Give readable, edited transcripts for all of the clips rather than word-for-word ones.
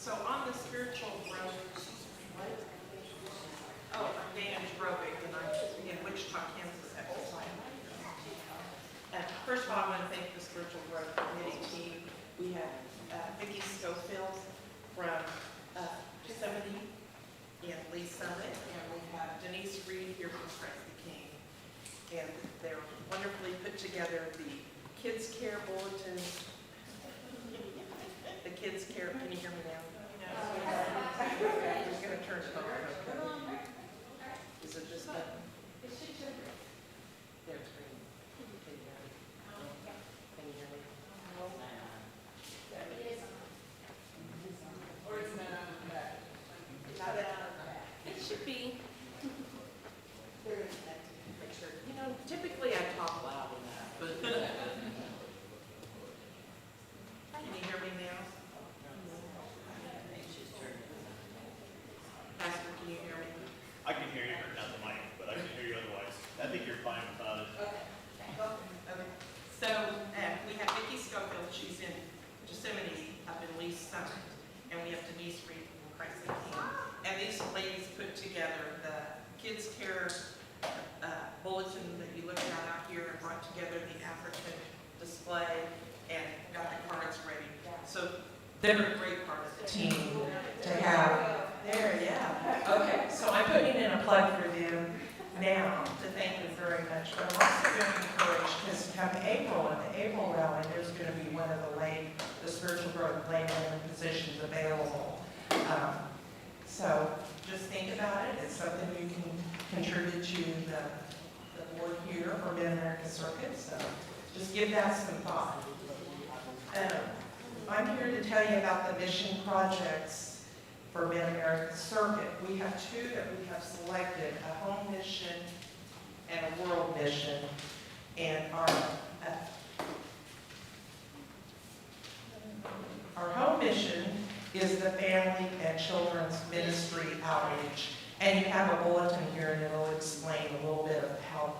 So on the spiritual growth, I'm Dan Drobick, and I'm in Wichita, Kansas at the time. And first of all, I want to thank the Spiritual Growth Committee team. We have Vicki Schofield from Yosemite and Lee Summit, and we have Denise Reed here from Christ the King. And they're wonderfully put together the Kids Care Bulletin. The Kids Care, can you hear me now? I'm going to turn it on. Is it this button? There, it's green. Can you hear me? Or it's not on the back. Not out. It should be. Make sure. You know, typically I talk loud enough, but. Can you hear me now? Pastor, can you hear me? I can hear you, not the mic, but I can hear you otherwise. I think you're fine without it. Okay. So we have Vicki Schofield. She's in Yosemite up in Lee Summit, and we have Denise Reed from Christ the King. And these ladies put together the Kids Care bulletin that you look at out here, and brought together the African display and got the cards ready. So they're a great part of the team to have. There, yeah. Okay, so I'm putting in a plug for them now to thank them very much. But I'm also going to encourage, because come April, at the April rally, there's going to be one of the spiritual growth layman positions available. So just think about it. It's something you can contribute to the board here for Mid-America Circuit. So just give that some thought. I'm here to tell you about the mission projects for Mid-America Circuit. We have two that we have selected, a home mission and a world mission. And our home mission is the Family and Children's Ministry Outreach. And you have a bulletin here, and it'll explain a little bit of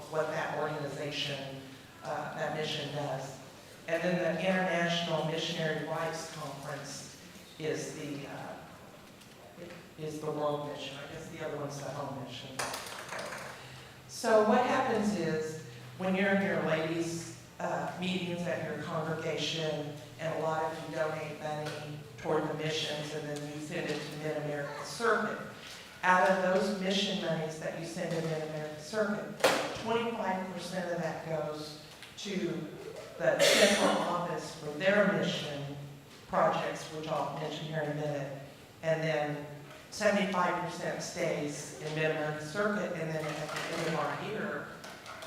what that organization, that mission does. And then the International Missionary Wives Conference is the world mission. I guess the other one's the home mission. So what happens is, when you're in your ladies' meetings at your congregation, and a lot of you donate money toward the missions, and then you send it to Mid-America Circuit. Out of those mission monies that you send to Mid-America Circuit, 25% of that goes to the central office for their mission projects, which I'll mention here in a minute, and then 75% stays in Mid-America Circuit, and then at the end of our year,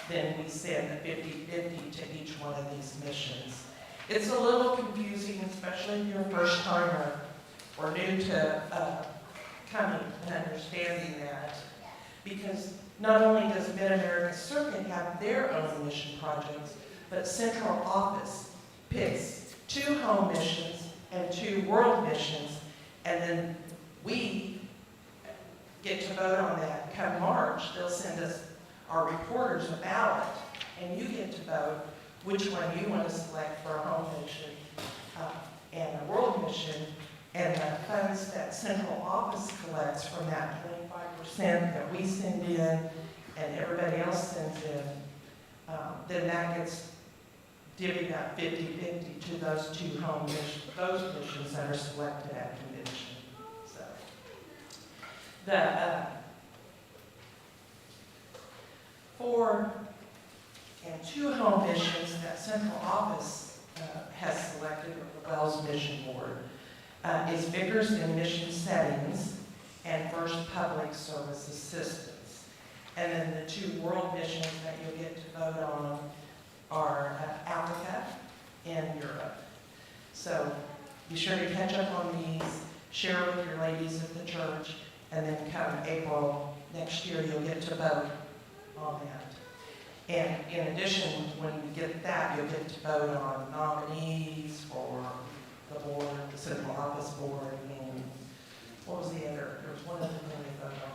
then we send 50-50 to each one of these missions. It's a little confusing, especially if you're a first timer or new to coming and understanding that, because not only does Mid-America Circuit have their own mission projects, but central office picks 2 home missions and 2 world missions, and then we get to vote on that. Come March, they'll send us, our reporters, a ballot, and you get to vote which one you want to select for a home mission and a world mission, and the funds that central office collects from that 25% that we send in and everybody else sends in, then that gets divvied up 50-50 to those 2 home missions, those missions that are selected at convention. So the 4 and 2 home missions that central office has selected, or the Wells Mission Board, is Vickers in Mission Settings and First Public Service Assistance. And then the 2 world missions that you'll get to vote on are Africa and Europe. So be sure to catch up on these, share with your ladies at the church, and then come April next year, you'll get to vote on that. And in addition, when you get that, you'll get to vote on nominees for the board, the central office board, and what was the other? There was one other thing we voted on.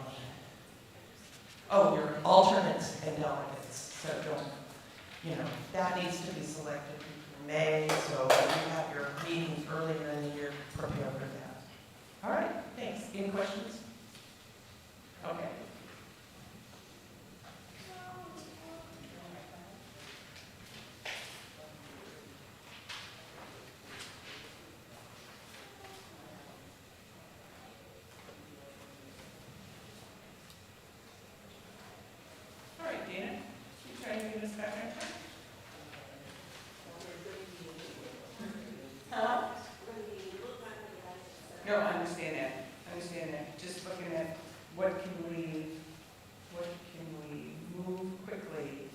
Oh, your alternates and delegates. So that needs to be selected in May, so you have your meetings earlier in the year, prepare for that. Any questions? Okay. All right, Dana, you trying to get us back on track? Huh? No, I understand that. I understand that. Just looking at what can we move quickly.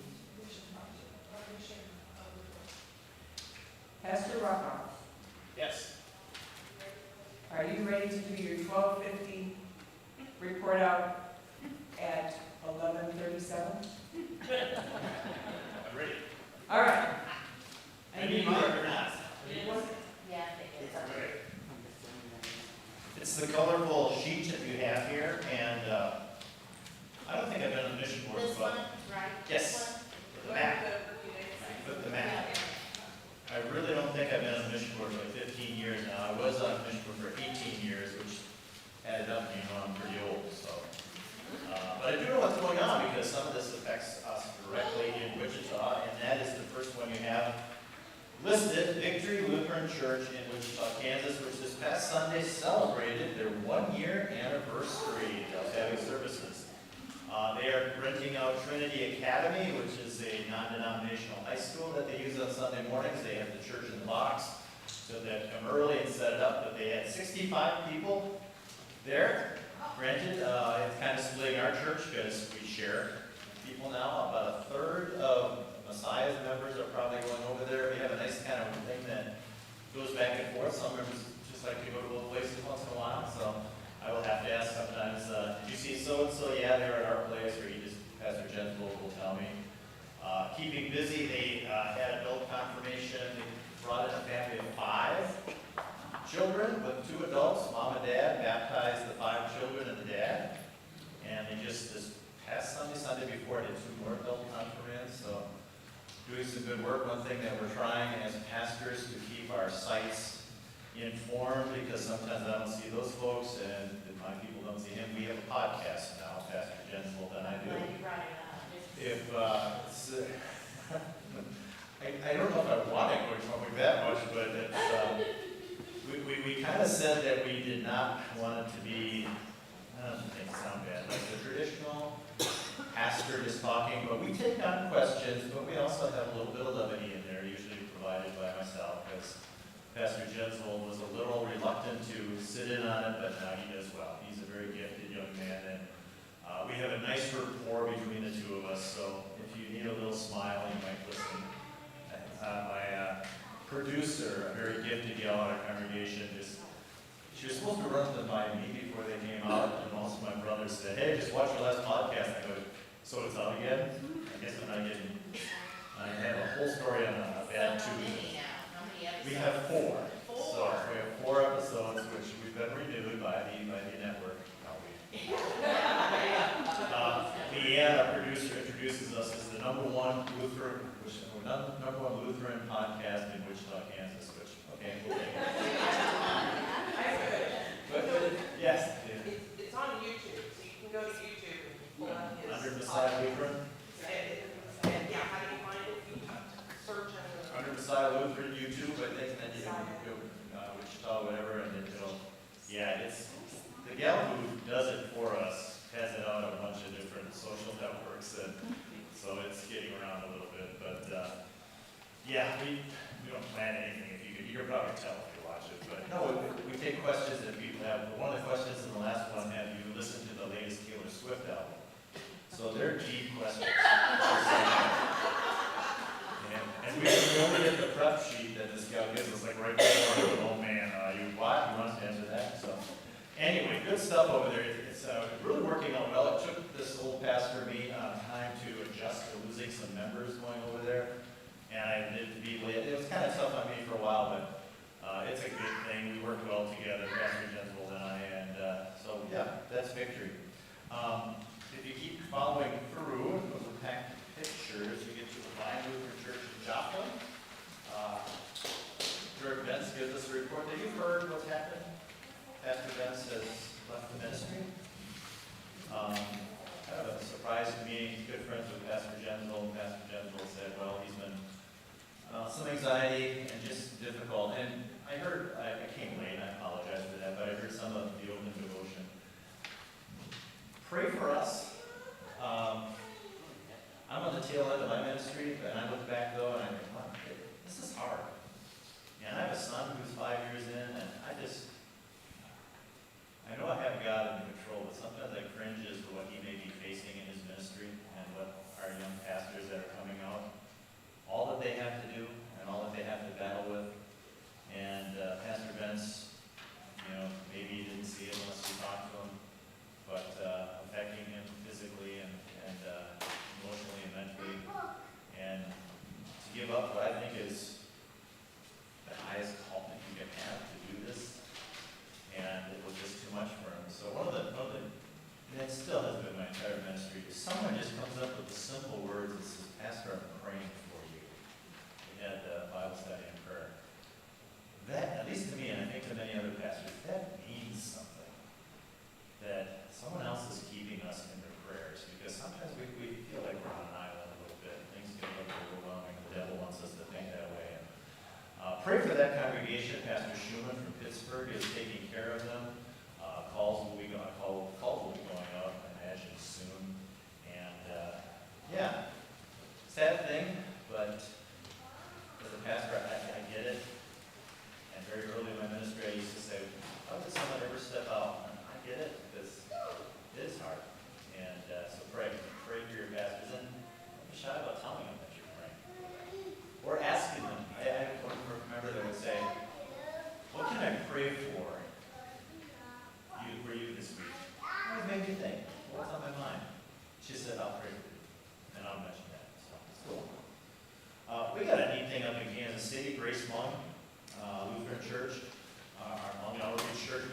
Pastor Rockoff, Yes. are you ready to do your 12:50 report out at 11:37? I'm ready. All right. I need mine or not? Yeah, Okay. It's the colorful sheet that you have here, and I don't think I've been on the mission board, this but one, right? yes, the map. Put the map. I really don't think I've been on the mission board for 15 years now. I was on the mission board for 18 years, which added up, I'm pretty old, so. But I do know what's going on because some of this affects us directly in Wichita, and that is the first one you have listed, Victory Lutheran Church in Wichita, Kansas, which this past Sunday celebrated their 1-year anniversary of having services. They are renting out Trinity Academy, which is a non-denominational high school that they use on Sunday mornings. They have the church in the box, so they come early and set it up. But they had 65 people there. Granted, it's kind of splitting our church because we share people now. About a third of Messiah's members are probably going over there. We have a nice kind of thing that goes back and forth. Some members just like to go to both places once in a while, so I will have to ask sometimes, did you see so-and-so? Yeah, they were at our place, or you just, Pastor Jensen will tell me. Keeping busy, they had adult confirmation. They brought in a family of 5 children with 2 adults, mom and dad, baptized the 5 children and the dad. And they just, this past Sunday before, did 2 more adult confirmands, so doing some good work. One thing that we're trying as pastors to keep our sites informed, because sometimes I don't see those folks and if my people don't see him. We have a podcast now, Pastor Jensel, and I do. Glad you brought it up. If, I don't know if I want it going forward that much, but it's, we kind of said that we did not want it to be, I don't think it sound bad, like the traditional pastor just talking, but we take on questions, but we also have a little bit of levity in there, usually provided by myself, because Pastor Jensel was a little reluctant to sit in on it, but now he does well. He's a very gifted young man, and we have a nice rapport between the 2 of us, so if you need a little smile, you might listen. My producer, a very gifted gal in our congregation, she was supposed to run them by me before they came out, and also my brother said, hey, just watch your last podcast. I go, so it's out again? I guess I'm not getting, I have a whole story on a bad So how tooth. many now? How many episodes? We have 4. 4. So we have 4 episodes, which we've been renewed by the network. Leanne, our producer, introduces us as the number one Lutheran podcast in Wichita, Kansas, which, okay, we'll take it. But, yes. It's on YouTube, so you can go to YouTube and pull up his. Under Messiah Lutheran? And yeah, how do you find it? You search and. Under Messiah Lutheran YouTube, I think, and then you can go, Wichita, whatever, and it'll, yeah, it's, the gal who does it for us has it on a bunch of different social networks, and so it's getting around a little bit, but, yeah, we don't plan anything. If you can probably tell if you watch it, but no, we take questions that people have. One of the questions in the last one, have you listened to the latest Taylor Swift album? So they're deep questions. And we only get the prep sheet that this gal gives us, like right before, oh man, you what? You want to answer that? So anyway, good stuff over there. It's really working out well. It took this old pastor me time to adjust to losing some members going over there. And I did be late. It was kind of tough on me for a while, but it's a good thing. We work well together, Pastor Jensel and I, and so yeah, that's Victory. If you keep following through, those are packed pictures, you get to the Vine Lutheran Church in Joplin. Dirk Bentz gives us a report. Have you heard what's happened? Pastor Bentz has left the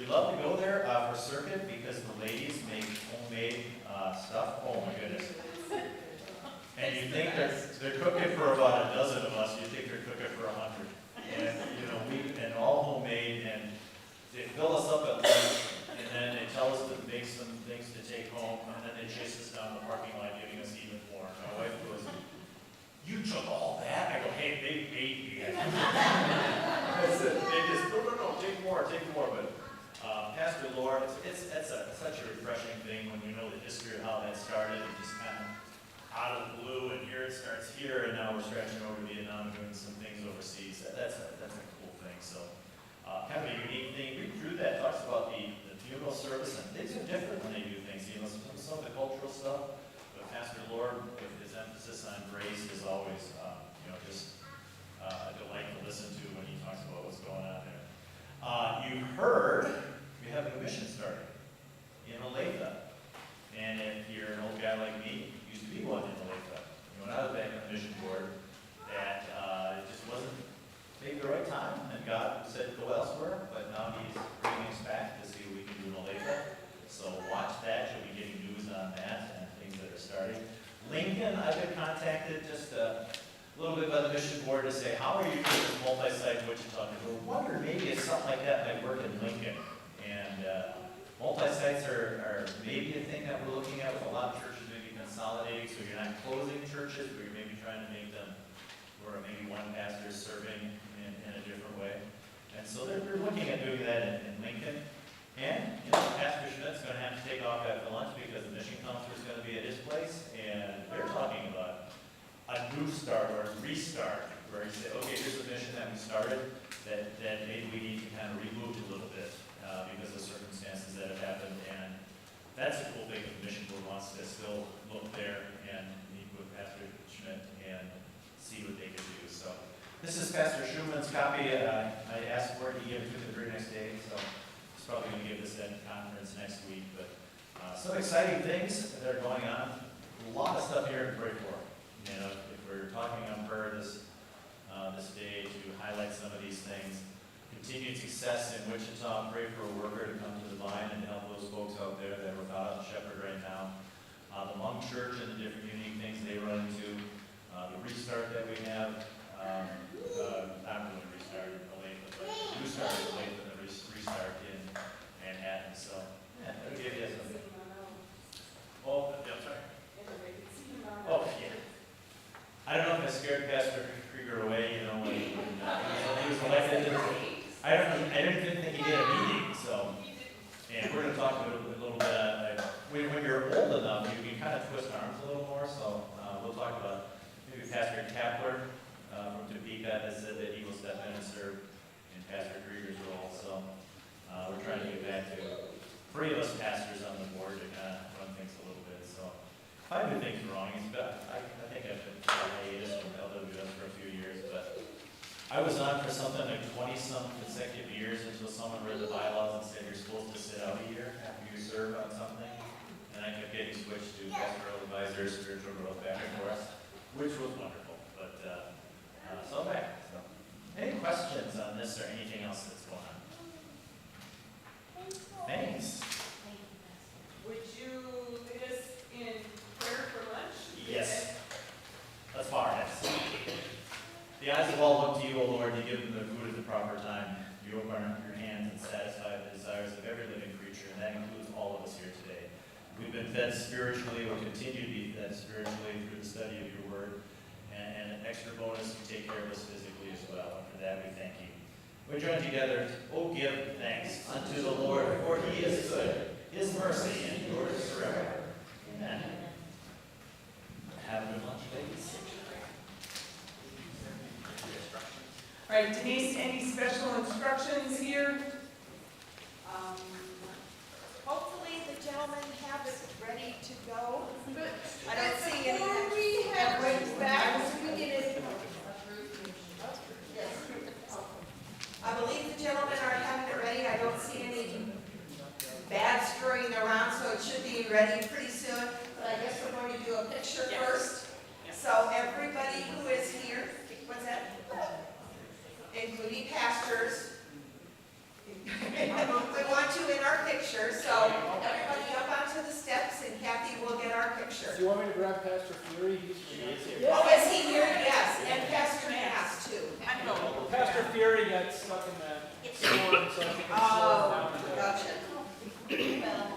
love to go there for circuit because the ladies make homemade stuff. Oh my goodness. And you think they're cooking for about a dozen of us, you think they're cooking for 100. And, and all homemade, and they fill us up at lunch, and then they tell us to make some things to take home, and then they chase us down the parking lot, giving us even more. My wife goes, "You took all that?" I go, "Hey, they paid me." I said, they just, no, take more. But Pastor Laura, it's such a refreshing thing when you know the history of how that started, and just kind of out of the blue, and here it starts here, and now we're stretching over to Vietnam and doing some things overseas. That's a cool thing. So, kind of a unique thing. Read through that. Talks about the funeral service, and things are different when they do things. Some of the cultural stuff, but Pastor Lord, with his emphasis on grace, is always, just a delight to listen to when he talks about what's going on there. You heard we have a new mission starting in Olathe, and if you're an old guy like me, used to be one in Olathe. When I was back on the mission board, that it just wasn't maybe the right time, and God said go elsewhere, but now He's bringing us back to see what we can do in Olathe. So watch that. You'll be getting news on that and things that are starting. Lincoln, I've been contacted just a little bit by the mission board to say, how are you doing this multi-site Wichita? And we're wondering maybe if something like that might work in Lincoln. And multi-sites are maybe a thing that we're looking at with a lot of churches maybe consolidating, so you're not closing churches, but you're maybe trying to make them where maybe one pastor is serving in a different way. And so they're looking at doing that in Lincoln. And, Pastor Schmidt's going to have to take off after lunch because the mission counselor is going to be at his place, and they're talking about a new start or a restart, where he said, okay, here's a mission that we started that maybe we need to kind of remove a little bit because of circumstances that have happened. And that's a cool thing that the mission board wants to still look there and meet with Pastor Schmidt and see what they can do. So this is Pastor Schumann's copy. I asked for it. He gave it to me the very next day. So he's probably going to give this at the conference next week. But some exciting things that are going on. A lot of stuff here to pray for. If we're talking on prayer this day to highlight some of these things. Continued success in Wichita. Pray for a worker to come to the vine and help those folks out there that are without a shepherd right now. The Hmong Church and the different unique things they run into. The restart that we have. Not really restart in Olathe, but the restart in Olathe and the restart in Manhattan. So, yeah, that'll give you some. Oh, yeah, I'm sorry. Oh, yeah. I don't know if I scared Pastor Krieger away, when he was elected. I didn't think he did a meeting, so. And we're going to talk a little bit. When you're old enough, you can kind of twist arms a little more. So we'll talk about maybe Pastor Kapler from Topeka has said that he will step in and serve in Pastor Krieger's role. So we're trying to get back to 3 of us pastors on the board to kind of run things a little bit. So if I do things wrong, I think I've been on hiatus from LWMS for a few years, but I was on for something like 20-some consecutive years until someone read the bylaws and said you're supposed to sit out a year after you serve on something. And I kept getting switched to pastoral advisor, spiritual growth back and forth, which was wonderful. But so I'm back. So, any questions on this or anything else that's going on? Thanks. Would you lead us in prayer for lunch? Yes. Let's bow our heads. The eyes of all look to you, O Lord, to give them their food at the proper time. You open your hands and satisfy the desires of every living creature, and that includes all of us here today. We've been fed spiritually, we'll continue to be fed spiritually through the study of your word, and an extra bonus, you take care of us physically as well, and for that we thank you. We join together, oh, give thanks unto the Lord, for he is good. His mercy endures forever. Amen. Have a good lunch, ladies. All right, Denise, any special instructions here? Hopefully the gentlemen have it ready to go. I don't see any. Everyone's back. We did it. Yes. I believe the gentlemen are having it ready. I don't see any bad screwing around, so it should be ready pretty soon. But I guess we're going to do a picture first. So everybody who is here, what's that? Including pastors. We want you have Pastor Fury? She is here. Oh, is he here? Yes, and Pastor Mass too. Pastor Fury got stuck in that storm, so I think it's slowed Oh, down a bit. gotcha. Well,